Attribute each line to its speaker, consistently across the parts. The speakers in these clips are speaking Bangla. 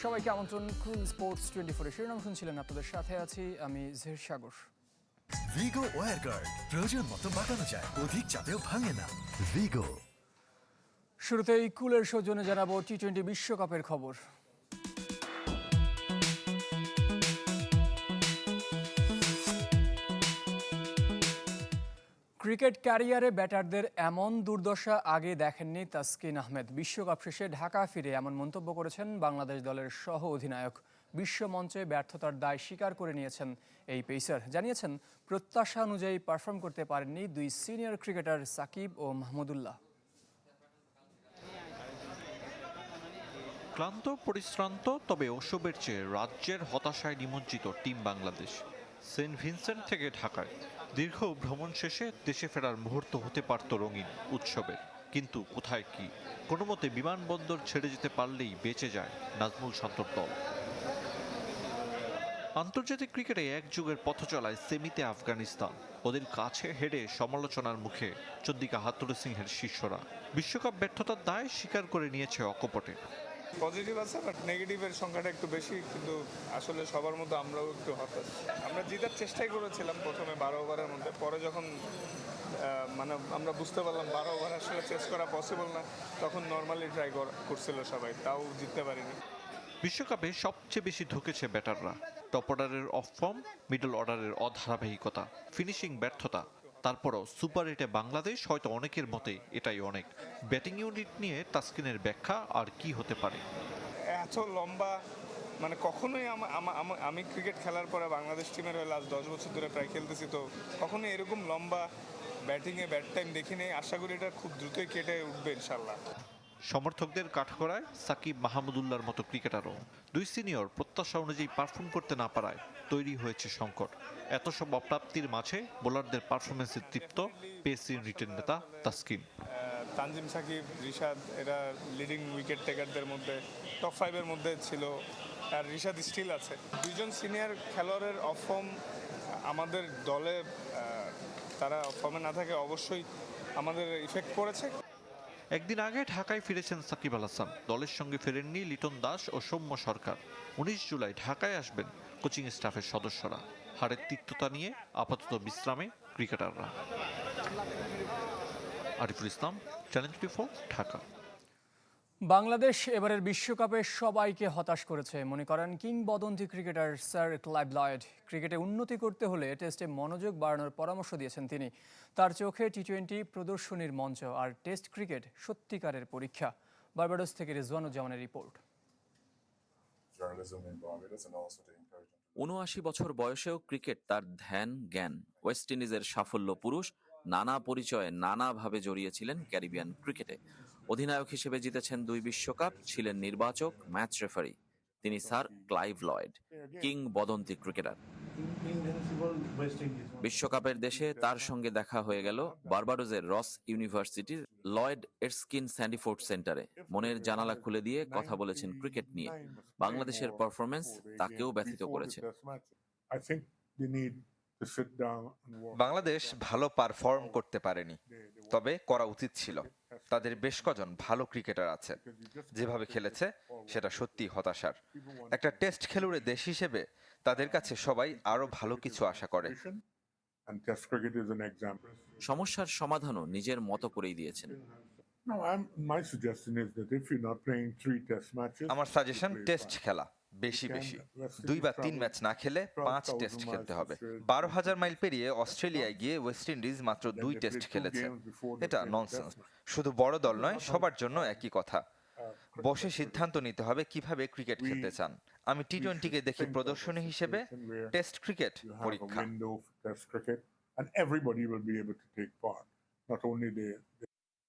Speaker 1: সবাইকে আমন্ত্রণ কুল স্পোর্টস 24 শিরোনাম শুনছিলেন, আপনাদের সাথে আছি আমি জহির সাগর।
Speaker 2: ভিগো ওয়্যার গার্ড প্রয়োজন মতো বাঁকানো যায়, অধিক চাপেও ভাঙে না। ভিগো।
Speaker 1: শুরুতেই কুলের সৌজন্যে জানাবো টি-20 বিশ্বকাপের খবর। ক্রিকেট ক্যারিয়ারে ব্যাটারদের এমন দুর্দশা আগে দেখেননি তাসকিন আহমেদ। বিশ্বকাপ শেষে ঢাকা ফিরে এমন মন্তব্য করেছেন বাংলাদেশ দলের সহ অধিনায়ক। বিশ্বমঞ্চে ব্যর্থতার দায় স্বীকার করে নিয়েছেন এই পেসার। জানিয়েছেন প্রত্যাশা অনুযায়ী পারফর্ম করতে পারেননি দুই সিনিয়র ক্রিকেটার সাকিব ও মাহমুদুল্লাহ।
Speaker 3: ক্লান্ত পরিশ্রান্ত, তবে ওসবের চেয়ে রাজ্যের হতাশায় নিমজ্জিত টিম বাংলাদেশ। সেন্ট ভিনসেন্ট থেকে ঢাকায় দীর্ঘ ভ্রমণ শেষে দেশে ফেরার মুহূর্ত হতে পারত রঙিন উৎসবের, কিন্তু কোথায় কি। কোনো মতে বিমানবন্দর ছেড়ে যেতে পারলেই বেঁচে যায় নাজমুল শান্তর দল। আন্তর্জাতিক ক্রিকেটে এক যুগের পথ চলায় সেমিতে আফগানিস্তান, ওদের কাছে হেরে সমালোচনার মুখে চন্দিকা হাথুরু সিংহের শিষ্যরা। বিশ্বকাপ ব্যর্থতার দায় স্বীকার করে নিয়েছে অকপটে।
Speaker 4: পজিটিভ আছে, বাট নেগেটিভের সংখ্যাটা একটু বেশি, কিন্তু আসলে সবার মধ্যে আমরাও একটু হতাশ। আমরা জিতার চেষ্টাই করেছিলাম প্রথমে 12 ওভারের মধ্যে, পরে যখন আমরা বুঝতে পারলাম 12 ওভার আসলে চেস করা পসিবল না, তখন নর্মালি ট্রাই করছিল সবাই, তাও জিততে পারিনি।
Speaker 3: বিশ্বকাপে সবচেয়ে বেশি ঢুকেছে ব্যাটাররা। টপ অর্ডারের অফ ফর্ম, মিডল অর্ডারের অধারাবাহিকতা, ফিনিশিং ব্যর্থতা। তারপরও সুপার এইটে বাংলাদেশ হয়তো অনেকের মতে এটাই অনেক। ব্যাটিং ইউনিট নিয়ে তাসকিনের ব্যাখ্যা আর কি হতে পারে।
Speaker 4: এত লম্বা কখনোই আমি ক্রিকেট খেলার পরে বাংলাদেশ টিমের হয়ে লাস্ট 10 বছর ধরে প্রায় খেলতেছি, তো কখনোই এরকম লম্বা ব্যাটিংয়ে ব্যাট টাইম দেখিনি। আশা করি এটা খুব দ্রুতই কেটে উঠবে ইনশাল্লাহ।
Speaker 3: সমর্থকদের কাঠগড়ায় সাকিব মাহমুদুল্লাহর মতো ক্রিকেটারও। দুই সিনিয়র প্রত্যাশা অনুযায়ী পারফর্ম করতে না পারায় তৈরি হয়েছে সংকট। এত সব অপ্রাপ্তির মাঝে বোলারদের পারফরমেন্সে তৃপ্ত পেস ইউনিটের নেতা তাসকিন।
Speaker 4: তানজিম, সাকিব, রিশাদ এরা লিডিং উইকেট টেকারদের মধ্যে টপ 5-এর মধ্যে ছিল, আর রিশাদ স্টিল আছে। দুইজন সিনিয়র খেলোয়াড়ের অফ ফর্ম আমাদের দলে, তারা ফর্মে না থাকে অবশ্যই আমাদের ইফেক্ট পড়েছে।
Speaker 3: একদিন আগে ঢাকায় ফিরেছেন সাকিব আল হাসান, দলের সঙ্গে ফেরেননি লিটন দাস ও সৌম্য সরকার। 19 জুলাই ঢাকায় আসবেন কোচিং স্টাফের সদস্যরা। হারের তিক্ততা নিয়ে আপাতত বিশ্রামে ক্রিকেটাররা। আরিফুল ইসলাম, চ্যানেল 24, ঢাকা।
Speaker 1: বাংলাদেশ এবারের বিশ্বকাপে সবাইকে হতাশ করেছে, মনে করেন কিংবদন্তি ক্রিকেটার স্যার ক্লাইভ লয়েড। ক্রিকেটে উন্নতি করতে হলে টেস্টে মনোযোগ বাড়ানোর পরামর্শ দিয়েছেন তিনি। তার চোখে টি-20 প্রদর্শনীর মঞ্চ, আর টেস্ট ক্রিকেট সত্যিকারের পরীক্ষা। বার্বাডোস থেকে রিজওয়ানুজ্জামানের রিপোর্ট।
Speaker 5: ৭৯ বছর বয়সেও ক্রিকেট তার ধ্যান জ্ঞান। ওয়েস্ট ইন্ডিজের সাফল্য পুরুষ, নানা পরিচয়ে নানাভাবে জড়িয়েছিলেন ক্যারিবিয়ান ক্রিকেটে। অধিনায়ক হিসেবে জিতেছেন 2 বিশ্বকাপ, ছিলেন নির্বাচক, ম্যাচ রেফারি। তিনি স্যার ক্লাইভ লয়েড, কিংবদন্তি ক্রিকেটার। বিশ্বকাপের দেশে তার সঙ্গে দেখা হয়ে গেল বার্বাডোসের রস ইউনিভার্সিটির লয়েড এরস্কিন স্যান্ডিফোর্ড সেন্টারে। মনের জানালা খুলে দিয়ে কথা বলেছেন ক্রিকেট নিয়ে। বাংলাদেশের পারফরমেন্স তাকেও ব্যথিত করেছে।
Speaker 6: বাংলাদেশ ভালো পারফর্ম করতে পারেনি, তবে করা উচিত ছিল। তাদের বেশ কজন ভালো ক্রিকেটার আছে। যেভাবে খেলেছে সেটা সত্যি হতাশার। একটা টেস্ট খেলুড়ে দেশ হিসেবে তাদের কাছে সবাই আরো ভালো কিছু আশা করে।
Speaker 5: সমস্যার সমাধানও নিজের মতো করেই দিয়েছেন।
Speaker 6: আমার সাজেশন টেস্ট খেলা বেশি 2 বা 3 ম্যাচ না খেলে 5 টেস্ট খেলতে হবে। 12,000 মাইল পেরিয়ে অস্ট্রেলিয়ায় গিয়ে ওয়েস্ট ইন্ডিজ মাত্র 2 টেস্ট খেলেছে। এটা ননসেন্স। শুধু বড় দল নয়, সবার জন্য একই কথা। বসে সিদ্ধান্ত নিতে হবে কিভাবে ক্রিকেট খেলতে চান। আমি টি-20কে দেখি প্রদর্শনী হিসেবে, টেস্ট ক্রিকেট পরীক্ষা।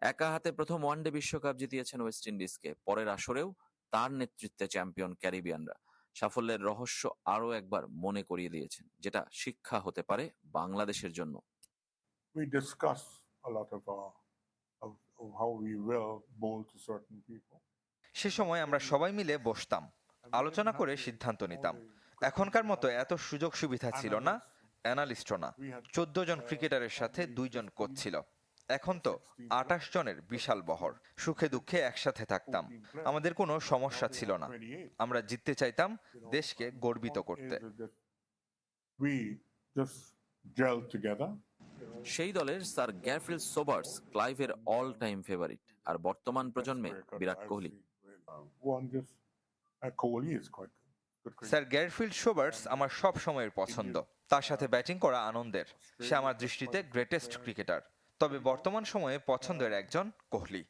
Speaker 5: একা হাতে প্রথম ওয়ানডে বিশ্বকাপ জিতিয়েছেন ওয়েস্ট ইন্ডিজকে। পরের আসরেও তার নেতৃত্বে চ্যাম্পিয়ন ক্যারিবিয়ানরা। সাফল্যের রহস্য আরও একবার মনে করিয়ে দিয়েছেন, যেটা শিক্ষা হতে পারে বাংলাদেশের জন্য।
Speaker 6: সে সময় আমরা সবাই মিলে বসতাম, আলোচনা করে সিদ্ধান্ত নিতাম। এখনকার মতো এত সুযোগ সুবিধা ছিল না, অ্যানালিস্টও না। 14 জন ক্রিকেটারের সাথে 2 জন কোচ ছিল। এখন তো 28 জনের বিশাল বহর, সুখে দুঃখে একসাথে থাকতাম, আমাদের কোনো সমস্যা ছিল না। আমরা জিততে চাইতাম দেশকে গর্বিত করতে।
Speaker 7: We just gelled together.
Speaker 5: সেই দলের স্যার গ্যারফিল্ড সোবার্স ক্লাইভের অল টাইম ফেভারিট, আর বর্তমান প্রজন্মে Virat Kohli.
Speaker 7: One just Kohli is quite good.
Speaker 6: Sir Garfield Sobers আমার সব সময়ের পছন্দ, তার সাথে ব্যাটিং করা আনন্দের। সে আমার দৃষ্টিতে গ্রেটেস্ট ক্রিকেটার, তবে বর্তমান সময়ে পছন্দের একজন Kohli.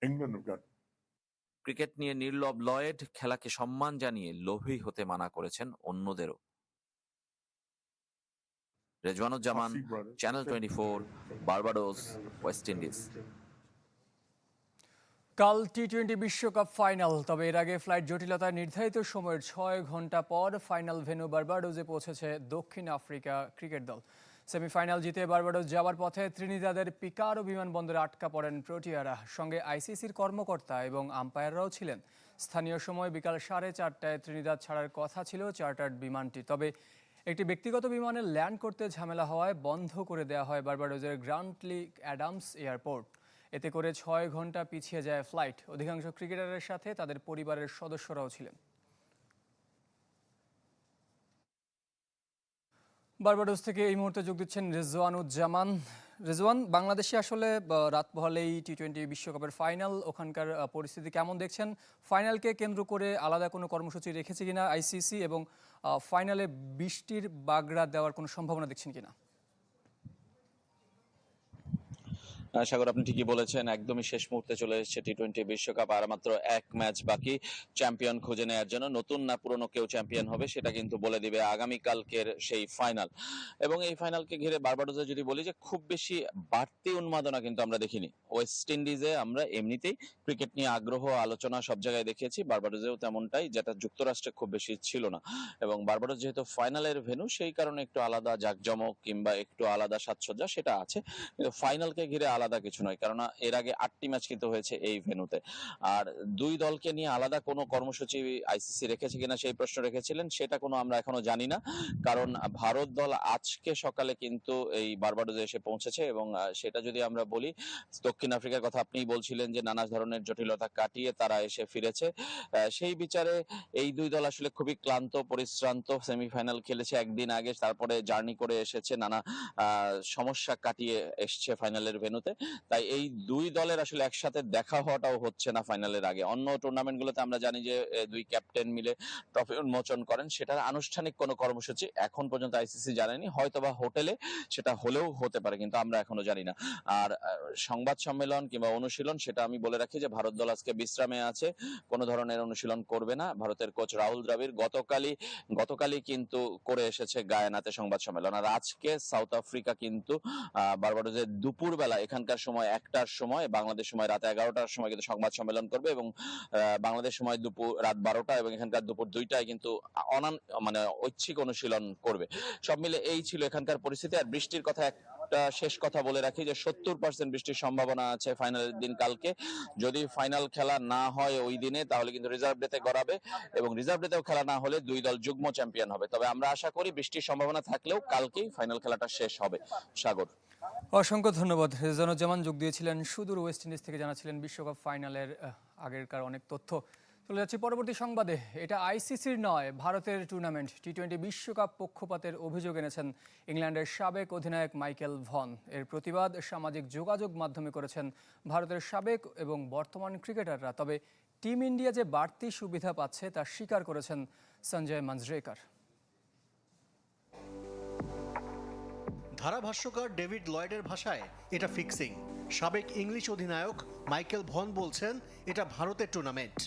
Speaker 7: England have got
Speaker 5: cricket নিয়ে নির্লভ লয়েড খেলাকে সম্মান জানিয়ে লোভী হতে মানা করেছেন অন্যদেরও। Rezwanuzzaman, channel 24, Barbados, West Indies.
Speaker 1: কাল টি-20 বিশ্বকাপ ফাইনাল, তবে এর আগে ফ্লাইট জটিলতায় নির্ধারিত সময়ের 6 ঘন্টা পর ফাইনাল ভেন্যু বার্বাডোসে পৌঁছেছে দক্ষিণ আফ্রিকা ক্রিকেট দল। সেমিফাইনাল জিতে বার্বাডোস যাওয়ার পথে ত্রিনিদাদের পিকারো বিমানবন্দরে আটকা পড়েন প্রোটিয়ারা। সঙ্গে আইসিসির কর্মকর্তা এবং আম্পায়াররাও ছিলেন। স্থানীয় সময় বিকাল 4:30টায় ত্রিনিদাদ ছাড়ার কথা ছিল চার্টার্ড বিমানটি, তবে একটি ব্যক্তিগত বিমানে ল্যান্ড করতে ঝামেলা হওয়ায় বন্ধ করে দেওয়া হয় বার্বাডোসের গ্রান্টলি অ্যাডামস এয়ারপোর্ট। এতে করে 6 ঘন্টা পিছিয়ে যায় ফ্লাইট। অধিকাংশ ক্রিকেটারের সাথে তাদের পরিবারের সদস্যরাও ছিলেন। বার্বাডোস থেকে এই মুহূর্তে যোগ দিচ্ছেন রেজওয়ানুজ্জামান। রেজওয়ান, বাংলাদেশে আসলে রাত পোহালেই টি-20 বিশ্বকাপের ফাইনাল, ওখানকার পরিস্থিতি কেমন দেখছেন? ফাইনালকে কেন্দ্র করে আলাদা কোনো কর্মসূচি রেখেছে কিনা আইসিসি, এবং ফাইনালে বৃষ্টির বাগড়া দেওয়ার কোনো সম্ভাবনা দেখছেন কিনা?
Speaker 8: সাগর, আপনি ঠিকই বলেছেন, একদমই শেষ মুহূর্তে চলে এসেছে টি-20 বিশ্বকাপ। আর মাত্র এক ম্যাচ বাকি চ্যাম্পিয়ন খুঁজে নেওয়ার জন্য। নতুন না পুরনো কেউ চ্যাম্পিয়ন হবে সেটা কিন্তু বলে দিবে আগামীকালকের সেই ফাইনাল। এবং এই ফাইনালকে ঘিরে বার্বাডোসে যদি বলি যে খুব বেশি বাড়তি উন্মাদনা কিন্তু আমরা দেখিনি। ওয়েস্ট ইন্ডিজে আমরা এমনিতেই ক্রিকেট নিয়ে আগ্রহ আলোচনা সব জায়গায় দেখিয়েছি, বার্বাডোসেও তেমনটাই, যেটা যুক্তরাষ্ট্রে খুব বেশি ছিল না। এবং বার্বাডোস যেহেতু ফাইনালের ভেন্যু, সেই কারণে একটু আলাদা জাঁকজমক কিংবা একটু আলাদা সাজসজ্জা সেটা আছে, কিন্তু ফাইনালকে ঘিরে আলাদা কিছু নয়। কেননা এর আগে 8টি ম্যাচ কিন্তু হয়েছে এই ভেন্যুতে। আর দুই দলকে নিয়ে আলাদা কোনো কর্মসূচি আইসিসি রেখেছে কিনা সেই প্রশ্ন রেখেছিলেন, সেটা কোনো আমরা এখনো জানি না। কারণ ভারত দল আজকে সকালে কিন্তু এই বার্বাডোসে এসে পৌঁছেছে। এবং সেটা যদি আমরা বলি, দক্ষিণ আফ্রিকার কথা আপনিই বলছিলেন যে নানা ধরনের জটিলতা কাটিয়ে তারা এসে ফিরেছে। সেই বিচারে এই দুই দল আসলে খুবই ক্লান্ত পরিশ্রান্ত। সেমিফাইনাল খেলেছে একদিন আগে, তারপরে জার্নি করে এসেছে, নানা সমস্যা কাটিয়ে এসছে ফাইনালের ভেন্যুতে। তাই এই দুই দলের আসলে একসাথে দেখা হওয়াটাও হচ্ছে না ফাইনালের আগে। অন্য টুর্নামেন্টগুলোতে আমরা জানি যে দুই ক্যাপ্টেন মিলে ট্রফি উন্মোচন করেন, সেটার আনুষ্ঠানিক কোনো কর্মসূচি এখন পর্যন্ত আইসিসি জানেনি। হয়তোবা হোটেলে সেটা হলেও হতে পারে, কিন্তু আমরা এখনো জানি না। আর সংবাদ সম্মেলন কিংবা অনুশীলন, সেটা আমি বলে রাখি যে ভারত দল আজকে বিশ্রামে আছে, কোনো ধরনের অনুশীলন করবে না। ভারতের কোচ রাহুল দ্রাবিড় গতকালই কিন্তু করে এসেছে গায়ানাতে সংবাদ সম্মেলন। আর আজকে সাউথ আফ্রিকা কিন্তু বার্বাডোসে দুপুর বেলা, এখানকার সময় 1টার সময়, বাংলাদেশ সময় রাত 11টার সময় কিন্তু সংবাদ সম্মেলন করবে। এবং বাংলাদেশ সময় রাত 12টা এবং এখানকার দুপুর 2টায় কিন্তু মানে ঐচ্ছিক অনুশীলন করবে। সব মিলে এই ছিল এখানকার পরিস্থিতি। আর বৃষ্টির কথা একটা শেষ কথা বলে রাখি যে 70% বৃষ্টির সম্ভাবনা আছে ফাইনালের দিন কালকে। যদি ফাইনাল খেলা না হয় ওই দিনে, তাহলে কিন্তু রিজার্ভ ডেতে গড়াবে, এবং রিজার্ভ ডেতেও খেলা না হলে দুই দল যুগ্ম চ্যাম্পিয়ন হবে। তবে আমরা আশা করি বৃষ্টির সম্ভাবনা থাকলেও কালকেই ফাইনাল খেলাটা শেষ হবে। সাগর,
Speaker 1: অসংখ্য ধন্যবাদ। রেজওয়ানুজ্জামান যোগ দিয়েছিলেন সুদূর ওয়েস্ট ইন্ডিজ থেকে, জানাচ্ছিলেন বিশ্বকাপ ফাইনালের আগেরকার অনেক তথ্য। চলে যাচ্ছি পরবর্তী সংবাদে। এটা আইসিসির নয়, ভারতের টুর্নামেন্ট। টি-20 বিশ্বকাপ পক্ষপাতের অভিযোগ এনেছেন ইংল্যান্ডের সাবেক অধিনায়ক মাইকেল ভন। এর প্রতিবাদ সামাজিক যোগাযোগ মাধ্যমে করেছেন ভারতের সাবেক এবং বর্তমান ক্রিকেটাররা। তবে টিম ইন্ডিয়া যে বাড়তি সুবিধা পাচ্ছে তা স্বীকার করেছেন সঞ্জয় মাঞ্জরেকর।
Speaker 9: ধারাভাষ্যকার ডেভিড লয়েডের ভাষায় এটা ফিক্সিং। সাবেক ইংলিশ অধিনায়ক মাইকেল ভন বলছেন এটা ভারতের টুর্নামেন্ট।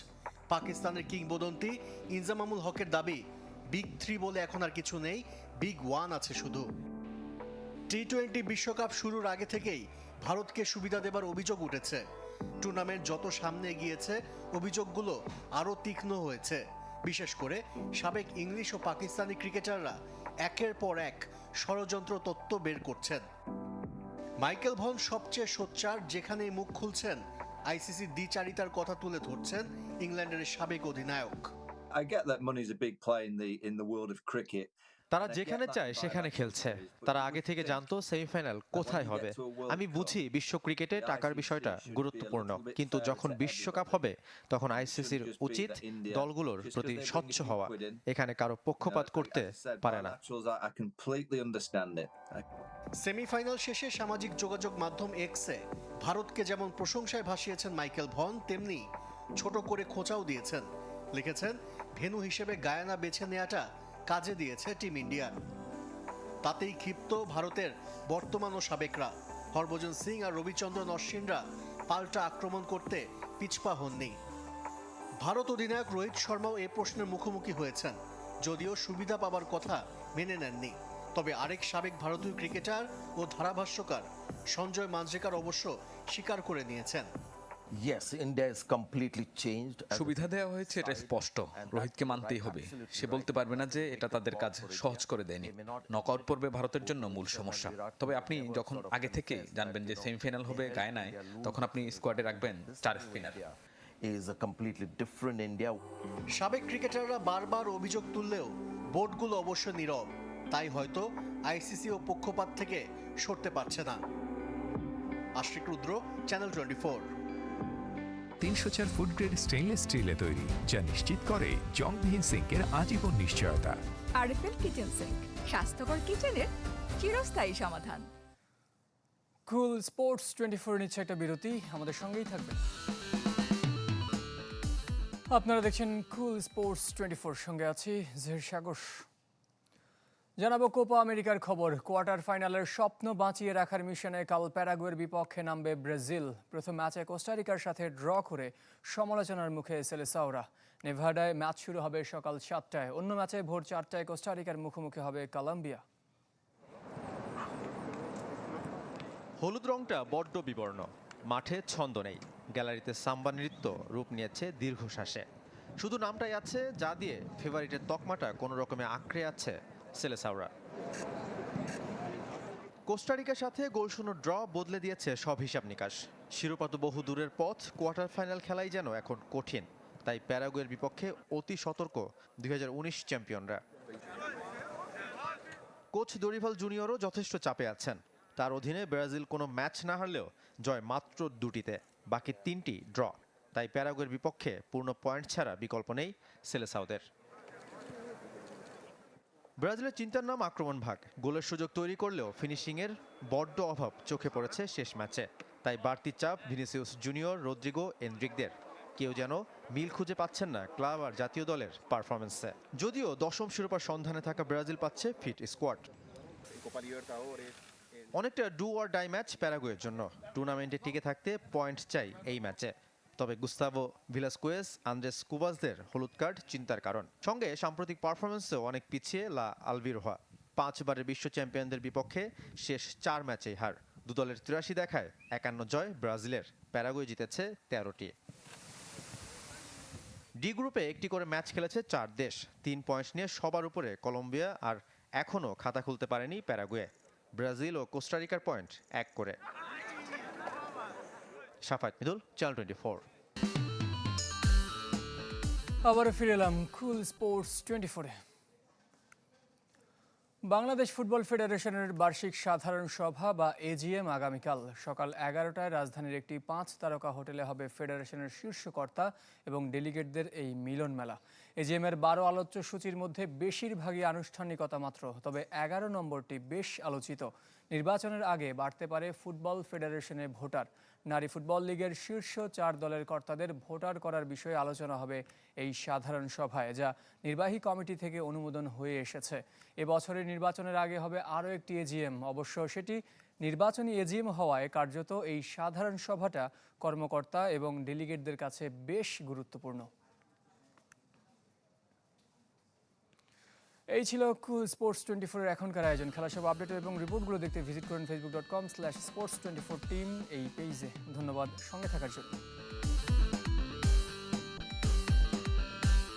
Speaker 9: পাকিস্তানের কিংবদন্তি ইনজামামুল হকের দাবি, বিগ 3 বলে এখন আর কিছু নেই, বিগ 1 আছে শুধু। টি-20 বিশ্বকাপ শুরুর আগে থেকেই ভারতকে সুবিধা দেবার অভিযোগ উঠেছে। টুর্নামেন্ট যত সামনে গিয়েছে অভিযোগগুলো আরও তীক্ষ্ণ হয়েছে। বিশেষ করে সাবেক ইংলিশ ও পাকিস্তানি ক্রিকেটাররা একের পর এক ষড়যন্ত্র তত্ত্ব বের করছেন। মাইকেল ভন সবচেয়ে সোচ্চার, যেখানেই মুখ খুলছেন আইসিসির দ্বিচারিতার কথা তুলে ধরছেন ইংল্যান্ডের সাবেক অধিনায়ক।
Speaker 10: I get that money's a big play in the world of cricket, তারা যেখানে চায় সেখানে খেলছে। তারা আগে থেকে জানতো সেমিফাইনাল কোথায় হবে। আমি বুঝি বিশ্ব ক্রিকেটে টাকার বিষয়টা গুরুত্বপূর্ণ, কিন্তু যখন বিশ্বকাপ হবে তখন আইসিসির উচিত দলগুলোর প্রতি স্বচ্ছ হওয়া। এখানে কারো পক্ষপাত করতে পারে না।
Speaker 9: সেমিফাইনাল শেষে সামাজিক যোগাযোগ মাধ্যম এক্সে ভারতকে যেমন প্রশংসায় ভাসিয়েছেন মাইকেল ভন, তেমনি ছোট করে খোঁচাও দিয়েছেন। লিখেছেন, ভেন্যু হিসেবে গায়ানা বেছে নেওয়াটা কাজে দিয়েছে টিম ইন্ডিয়ার। তাতেই ক্ষিপ্ত ভারতের বর্তমান ও সাবেকরা। হরভজন সিং আর রবিচন্দ্রন অশ্বিনরা পাল্টা আক্রমণ করতে পিছপা হননি। ভারত অধিনায়ক রোহিত শর্মাও এ প্রশ্নের মুখোমুখি হয়েছেন, যদিও সুবিধা পাবার কথা মেনে নেননি। তবে আরেক সাবেক ভারতীয় ক্রিকেটার ও ধারাভাষ্যকার সঞ্জয় মাঞ্জরেকর অবশ্য স্বীকার করে নিয়েছেন।
Speaker 11: সুবিধা দেওয়া হয়েছে, এটা স্পষ্ট। রোহিতকে মানতেই হবে। সে বলতে পারবে না যে এটা তাদের কাজ সহজ করে দেয়নি। নকআউট পর্বে ভারতের জন্য মূল সমস্যা। তবে আপনি যখন আগে থেকে জানবেন যে সেমিফাইনাল হবে গায়ানায়, তখন আপনি স্কোয়াডে রাখবেন 4 স্পিনার।
Speaker 9: সাবেক ক্রিকেটাররা বারবার অভিযোগ তুললেও বোর্ডগুলো অবশ্য নীরব। তাই হয়তো আইসিসি ও পক্ষপাত থেকে সরতে পারছে না। আশিক রুদ্র, চ্যানেল 24।
Speaker 12: 304 ফুড গ্রেড স্টেইনলেস স্টিলে তৈরি, যা নিশ্চিত করে জংবিহীন সিঙ্কের আজীবন নিশ্চয়তা।
Speaker 13: আরএফএল কিচেন সিঙ্ক, স্বাস্থ্যকর কিচেনের চিরস্থায়ী সমাধান।
Speaker 1: কুল স্পোর্টস 24 নিচ্ছে একটা বিরতি, আমাদের সঙ্গেই থাকবেন। আপনারা দেখছেন কুল স্পোর্টস 24, সঙ্গে আছি জহির সাগর। জানাবো কোপা আমেরিকার খবর। কোয়ার্টার ফাইনালের স্বপ্ন বাঁচিয়ে রাখার মিশনে কাল প্যারাগুয়ের বিপক্ষে নামবে ব্রাজিল। প্রথম ম্যাচে কোস্টারিকার সাথে ড্র করে সমালোচনার মুখে সেলেসাওরা। নেভাডায় ম্যাচ শুরু হবে সকাল 7টায়। অন্য ম্যাচে ভোর 4টায় কোস্টারিকার মুখোমুখি হবে কলম্বিয়া।
Speaker 10: হলুদ রংটা বড্ড বিবর্ণ, মাঠে ছন্দ নেই। গ্যালারিতে সাম্বা নৃত্য রূপ নিয়েছে দীর্ঘশ্বাসে। শুধু নামটাই আছে, যা দিয়ে ফেভারিটের তকমাটা কোনো রকমে আঁকড়ে আছে সেলেসাওরা। কোস্টারিকার সাথে গোলশূন্য ড্র বদলে দিয়েছে সব হিসাব নিকাশ। শিরোপা তো বহু দূরের পথ, কোয়ার্টার ফাইনাল খেলাই যেন এখন কঠিন। তাই প্যারাগুয়ের বিপক্ষে অতি সতর্ক 2019 চ্যাম্পিয়নরা। কোচ দরিভাল জুনিয়রও যথেষ্ট চাপে আছেন। তার অধীনে ব্রাজিল কোনো ম্যাচ না হারলেও জয় মাত্র 2টিতে, বাকি 3টি ড্র। তাই প্যারাগুয়ের বিপক্ষে পূর্ণ পয়েন্ট ছাড়া বিকল্প নেই সেলেসাওদের। ব্রাজিলের চিন্তার নাম আক্রমণ ভাগ। গোলের সুযোগ তৈরি করলেও ফিনিশিংয়ের বড্ড অভাব চোখে পড়েছে শেষ ম্যাচে। তাই বাড়তি চাপ ভিনিসিয়াস জুনিয়র, রদ্রিগো, এনরিকদের। কেউ যেন মিল খুঁজে পাচ্ছেন না ক্লাব আর জাতীয় দলের পারফরমেন্সে। যদিও 10ম শিরোপার সন্ধানে থাকা ব্রাজিল পাচ্ছে ফিট স্কোয়াড। অনেকটা ডু অর ডাই ম্যাচ প্যারাগুয়ের জন্য। টুর্নামেন্টে টিকে থাকতে পয়েন্ট চাই এই ম্যাচে। তবে গুস্তাভো ভিলাস্কুয়েস, আন্দ্রেস কুবাসদের হলুদ কার্ড চিন্তার কারণ। সঙ্গে সাম্প্রতিক পারফরমেন্সেও অনেক পিছিয়ে লা আলবিরোহা। 5 বারের বিশ্ব চ্যাম্পিয়নদের বিপক্ষে শেষ 4 ম্যাচেই হার। দু দলের 83 দেখায় 51 জয় ব্রাজিলের। প্যারাগুয়ে জিতেছে 13টি। ডি গ্রুপে একটি করে ম্যাচ খেলেছে 4 দেশ। 3 পয়েন্ট নিয়ে সবার উপরে কলম্বিয়া, আর এখনও খাতা খুলতে পারেনি প্যারাগুয়ে। ব্রাজিল ও কোস্টারিকার পয়েন্ট 1 করে। সাফায়েত মিদুল, চ্যানেল 24।
Speaker 1: আবারও ফিরে এলাম কুল স্পোর্টস 24-এ। বাংলাদেশ ফুটবল ফেডারেশনের বার্ষিক সাধারণ সভা বা এজিএম আগামীকাল সকাল 11টায় রাজধানীর একটি 5 তারকা হোটেলে হবে ফেডারেশনের শীর্ষকর্তা এবং ডেলিগেটদের এই মিলন মেলা। এজিএমের 12 আলোচ্য সূচির মধ্যে বেশিরভাগই আনুষ্ঠানিকতা মাত্র। তবে 11 নম্বরটি বেশ আলোচিত। নির্বাচনের আগে বাড়তে পারে ফুটবল ফেডারেশনে ভোটার। নারী ফুটবল লিগের শীর্ষ 4 দলের কর্তাদের ভোটার করার বিষয়ে আলোচনা হবে এই সাধারণ সভায়, যা নির্বাহী কমিটি থেকে অনুমোদন হয়ে এসেছে। এবছরের নির্বাচনের আগে হবে আরও একটি এজিএম। অবশ্য সেটি নির্বাচনী এজিএম হওয়ায় কার্যত এই সাধারণ সভাটা কর্মকর্তা এবং ডেলিগেটদের কাছে বেশ গুরুত্বপূর্ণ। এই ছিল কুল স্পোর্টস 24-এর এখনকার আয়োজন। খেলা সব আপডেট এবং রিপোর্টগুলো দেখতে ভিজিট করুন facebook.com/sports24team এই পেজে। ধন্যবাদ সঙ্গে থাকার জন্য।